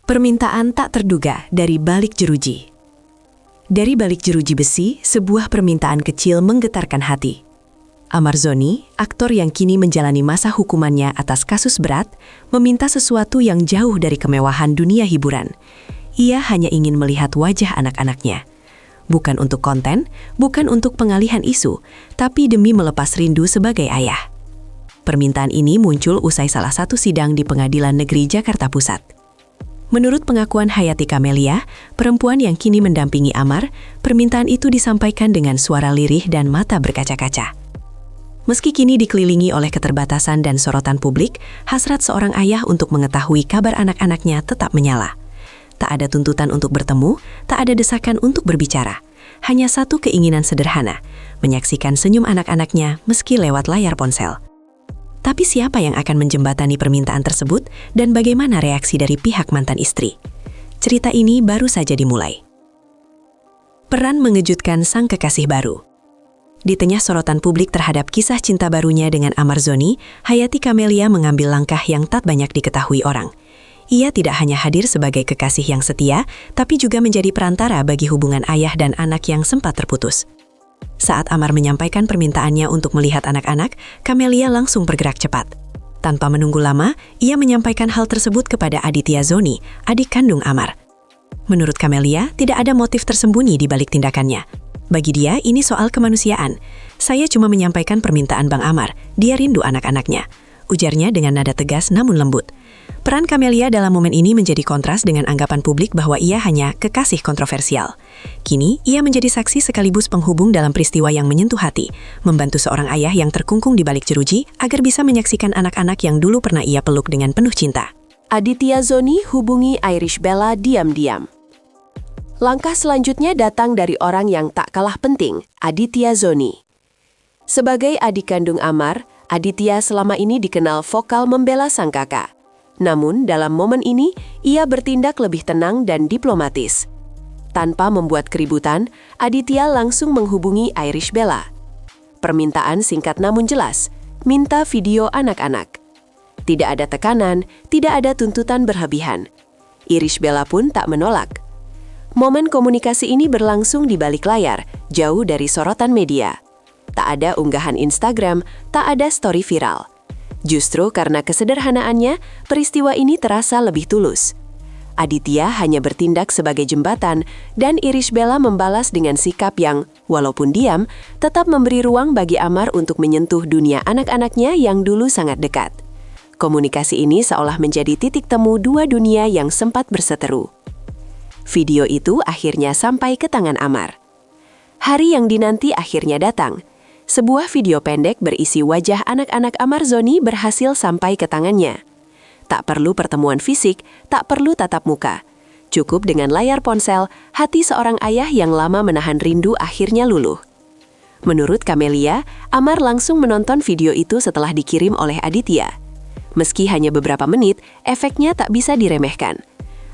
Permintaan tak terduga dari balik jeruji. Dari balik jeruji besi, sebuah permintaan kecil menggetarkan hati. Amar Zoni, aktor yang kini menjalani masa hukumannya atas kasus berat, meminta sesuatu yang jauh dari kemewahan dunia hiburan. Ia hanya ingin melihat wajah anak-anaknya. Bukan untuk konten, bukan untuk pengalihan isu, tapi demi melepas rindu sebagai ayah. Permintaan ini muncul usai salah satu sidang di Pengadilan Negeri Jakarta Pusat. Menurut pengakuan Hayati Kamelia, perempuan yang kini mendampingi Amar, permintaan itu disampaikan dengan suara lirih dan mata berkaca-kaca. Meski kini dikelilingi oleh keterbatasan dan sorotan publik, hasrat seorang ayah untuk mengetahui kabar anak-anaknya tetap menyala. Tak ada tuntutan untuk bertemu, tak ada desakan untuk berbicara. Hanya satu keinginan sederhana, menyaksikan senyum anak-anaknya meski lewat layar ponsel. Tapi siapa yang akan menjembatani permintaan tersebut dan bagaimana reaksi dari pihak mantan istri? Cerita ini baru saja dimulai. Peran mengejutkan sang kekasih baru. Di tengah sorotan publik terhadap kisah cinta barunya dengan Amar Zoni, Hayati Kamelia mengambil langkah yang tak banyak diketahui orang. Ia tidak hanya hadir sebagai kekasih yang setia, tapi juga menjadi perantara bagi hubungan ayah dan anak yang sempat terputus. Saat Amar menyampaikan permintaannya untuk melihat anak-anak, Kamelia langsung bergerak cepat. Tanpa menunggu lama, ia menyampaikan hal tersebut kepada Aditya Zoni, adik kandung Amar. Menurut Kamelia, tidak ada motif tersembunyi di balik tindakannya. Bagi dia, ini soal kemanusiaan. Saya cuma menyampaikan permintaan Bang Amar, dia rindu anak-anaknya. Ujarnya dengan nada tegas namun lembut. Peran Kamelia dalam momen ini menjadi kontras dengan anggapan publik bahwa ia hanya kekasih kontroversial. Kini, ia menjadi saksi sekaligus penghubung dalam peristiwa yang menyentuh hati, membantu seorang ayah yang terkungkung di balik jeruji agar bisa menyaksikan anak-anak yang dulu pernah ia peluk dengan penuh cinta. Aditya Zoni hubungi Irish Bella diam-diam. Langkah selanjutnya datang dari orang yang tak kalah penting, Aditya Zoni. Sebagai adik kandung Amar, Aditya selama ini dikenal vokal membela sang kakak. Namun, dalam momen ini, ia bertindak lebih tenang dan diplomatis. Tanpa membuat keributan, Aditya langsung menghubungi Irish Bella. Permintaan singkat namun jelas, minta video anak-anak. Tidak ada tekanan, tidak ada tuntutan berlebihan. Irish Bella pun tak menolak. Momen komunikasi ini berlangsung di balik layar, jauh dari sorotan media. Tak ada unggahan Instagram, tak ada story viral. Justru karena kesederhanaannya, peristiwa ini terasa lebih tulus. Aditya hanya bertindak sebagai jembatan, dan Irish Bella membalas dengan sikap yang, walaupun diam, tetap memberi ruang bagi Amar untuk menyentuh dunia anak-anaknya yang dulu sangat dekat. Komunikasi ini seolah menjadi titik temu dua dunia yang sempat berseteru. Video itu akhirnya sampai ke tangan Amar. Hari yang dinanti akhirnya datang. Sebuah video pendek berisi wajah anak-anak Amar Zoni berhasil sampai ke tangannya. Tak perlu pertemuan fisik, tak perlu tatap muka. Cukup dengan layar ponsel, hati seorang ayah yang lama menahan rindu akhirnya luluh. Menurut Kamelia, Amar langsung menonton video itu setelah dikirim oleh Aditya. Meski hanya beberapa menit, efeknya tak bisa diremehkan.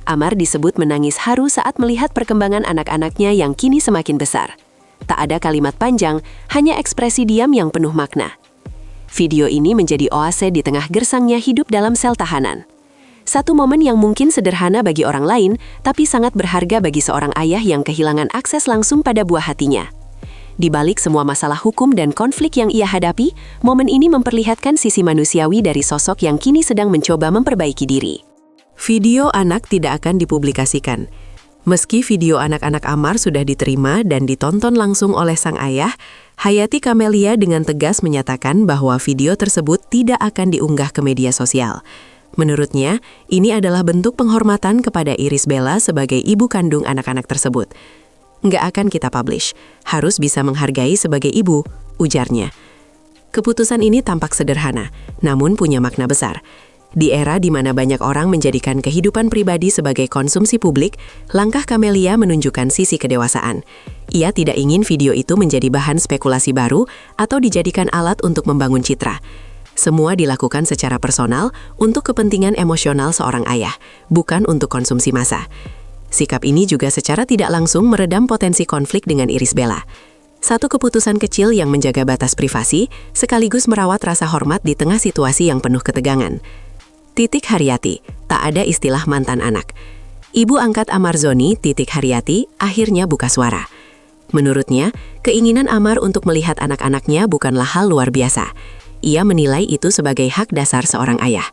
Amar disebut menangis haru saat melihat perkembangan anak-anaknya yang kini semakin besar. Tak ada kalimat panjang, hanya ekspresi diam yang penuh makna. Video ini menjadi oase di tengah gersangnya hidup dalam sel tahanan. Satu momen yang mungkin sederhana bagi orang lain, tapi sangat berharga bagi seorang ayah yang kehilangan akses langsung pada buah hatinya. Di balik semua masalah hukum dan konflik yang ia hadapi, momen ini memperlihatkan sisi manusiawi dari sosok yang kini sedang mencoba memperbaiki diri. Video anak tidak akan dipublikasikan. Meski video anak-anak Amar sudah diterima dan ditonton langsung oleh sang ayah, Hayati Kamelia dengan tegas menyatakan bahwa video tersebut tidak akan diunggah ke media sosial. Menurutnya, ini adalah bentuk penghormatan kepada Irish Bella sebagai ibu kandung anak-anak tersebut. Nggak akan kita publish, harus bisa menghargai sebagai ibu, ujarnya. Keputusan ini tampak sederhana, namun punya makna besar. Di era di mana banyak orang menjadikan kehidupan pribadi sebagai konsumsi publik, langkah Kamelia menunjukkan sisi kedewasaan. Ia tidak ingin video itu menjadi bahan spekulasi baru atau dijadikan alat untuk membangun citra. Semua dilakukan secara personal untuk kepentingan emosional seorang ayah, bukan untuk konsumsi massa. Sikap ini juga secara tidak langsung meredam potensi konflik dengan Irish Bella. Satu keputusan kecil yang menjaga batas privasi, sekaligus merawat rasa hormat di tengah situasi yang penuh ketegangan. Titik Haryati, tak ada istilah mantan anak. Ibu angkat Amar Zoni, Titik Haryati, akhirnya buka suara. Menurutnya, keinginan Amar untuk melihat anak-anaknya bukanlah hal luar biasa. Ia menilai itu sebagai hak dasar seorang ayah.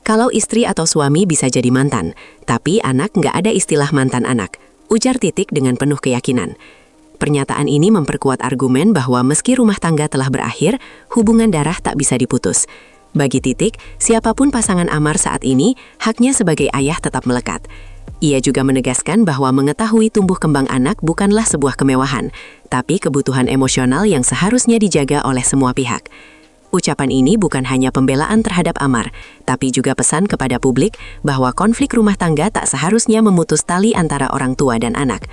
Kalau istri atau suami bisa jadi mantan, tapi anak nggak ada istilah mantan anak, ujar Titik dengan penuh keyakinan. Pernyataan ini memperkuat argumen bahwa meski rumah tangga telah berakhir, hubungan darah tak bisa diputus. Bagi Titik, siapapun pasangan Amar saat ini, haknya sebagai ayah tetap melekat. Ia juga menegaskan bahwa mengetahui tumbuh kembang anak bukanlah sebuah kemewahan, tapi kebutuhan emosional yang seharusnya dijaga oleh semua pihak. Ucapan ini bukan hanya pembelaan terhadap Amar, tapi juga pesan kepada publik bahwa konflik rumah tangga tak seharusnya memutus tali antara orang tua dan anak.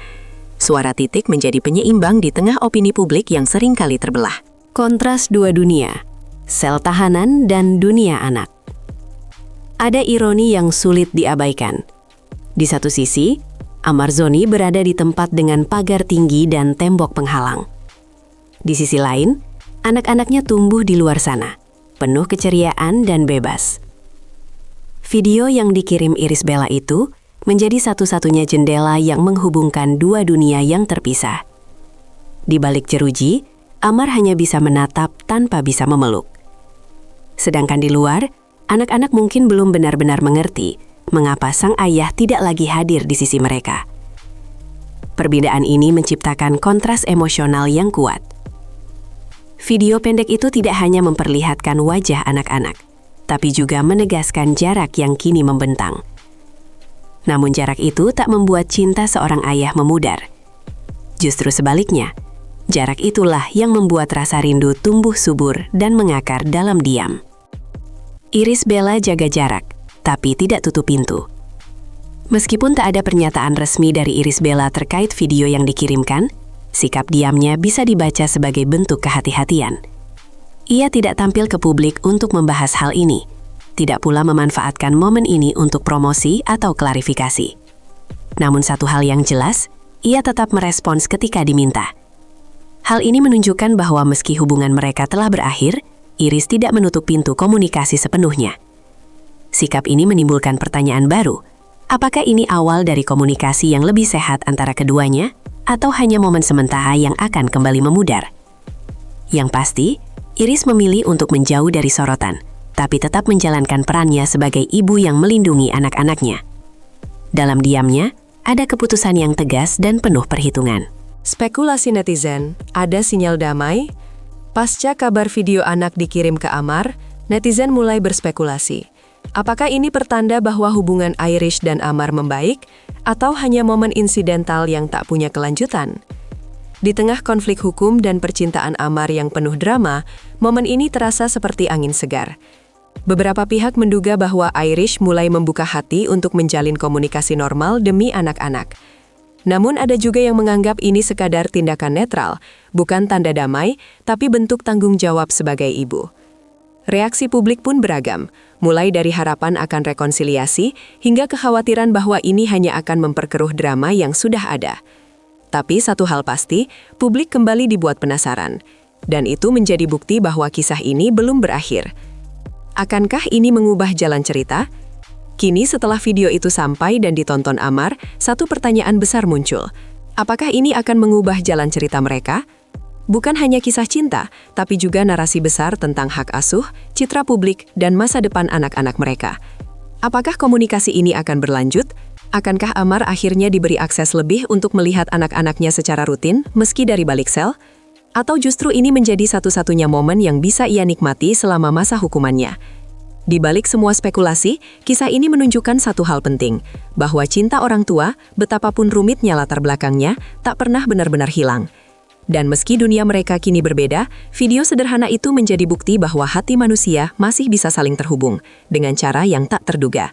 Suara Titik menjadi penyeimbang di tengah opini publik yang seringkali terbelah. Kontras dua dunia, sel tahanan dan dunia anak. Ada ironi yang sulit diabaikan. Di satu sisi, Amar Zoni berada di tempat dengan pagar tinggi dan tembok penghalang. Di sisi lain, anak-anaknya tumbuh di luar sana, penuh keceriaan dan bebas. Video yang dikirim Iris Bella itu menjadi satu-satunya jendela yang menghubungkan dua dunia yang terpisah. Di balik jeruji, Amar hanya bisa menatap tanpa bisa memeluk. Sedangkan di luar, anak-anak mungkin belum benar-benar mengerti mengapa sang ayah tidak lagi hadir di sisi mereka. Perbedaan ini menciptakan kontras emosional yang kuat. Video pendek itu tidak hanya memperlihatkan wajah anak-anak, tapi juga menegaskan jarak yang kini membentang. Namun jarak itu tak membuat cinta seorang ayah memudar. Justru sebaliknya, jarak itulah yang membuat rasa rindu tumbuh subur dan mengakar dalam diam. Iris Bella jaga jarak, tapi tidak tutup pintu. Meskipun tak ada pernyataan resmi dari Iris Bella terkait video yang dikirimkan, sikap diamnya bisa dibaca sebagai bentuk kehati-hatian. Ia tidak tampil ke publik untuk membahas hal ini, tidak pula memanfaatkan momen ini untuk promosi atau klarifikasi. Namun satu hal yang jelas, ia tetap merespons ketika diminta. Hal ini menunjukkan bahwa meski hubungan mereka telah berakhir, Iris tidak menutup pintu komunikasi sepenuhnya. Sikap ini menimbulkan pertanyaan baru. Apakah ini awal dari komunikasi yang lebih sehat antara keduanya, atau hanya momen sementara yang akan kembali memudar? Yang pasti, Iris memilih untuk menjauh dari sorotan, tapi tetap menjalankan perannya sebagai ibu yang melindungi anak-anaknya. Dalam diamnya, ada keputusan yang tegas dan penuh perhitungan. Spekulasi netizen, ada sinyal damai? Pasca kabar video anak dikirim ke Amar, netizen mulai berspekulasi. Apakah ini pertanda bahwa hubungan Irish dan Amar membaik, atau hanya momen insidental yang tak punya kelanjutan? Di tengah konflik hukum dan percintaan Amar yang penuh drama, momen ini terasa seperti angin segar. Beberapa pihak menduga bahwa Irish mulai membuka hati untuk menjalin komunikasi normal demi anak-anak. Namun ada juga yang menganggap ini sekadar tindakan netral, bukan tanda damai, tapi bentuk tanggung jawab sebagai ibu. Reaksi publik pun beragam, mulai dari harapan akan rekonsiliasi hingga kekhawatiran bahwa ini hanya akan memperkeruh drama yang sudah ada. Tapi satu hal pasti, publik kembali dibuat penasaran. Dan itu menjadi bukti bahwa kisah ini belum berakhir. Akankah ini mengubah jalan cerita? Kini setelah video itu sampai dan ditonton Amar, satu pertanyaan besar muncul. Apakah ini akan mengubah jalan cerita mereka? Bukan hanya kisah cinta, tapi juga narasi besar tentang hak asuh, citra publik, dan masa depan anak-anak mereka. Apakah komunikasi ini akan berlanjut? Akankah Amar akhirnya diberi akses lebih untuk melihat anak-anaknya secara rutin, meski dari balik sel? Atau justru ini menjadi satu-satunya momen yang bisa ia nikmati selama masa hukumannya? Di balik semua spekulasi, kisah ini menunjukkan satu hal penting, bahwa cinta orang tua, betapapun rumitnya latar belakangnya, tak pernah benar-benar hilang. Dan meski dunia mereka kini berbeda, video sederhana itu menjadi bukti bahwa hati manusia masih bisa saling terhubung dengan cara yang tak terduga.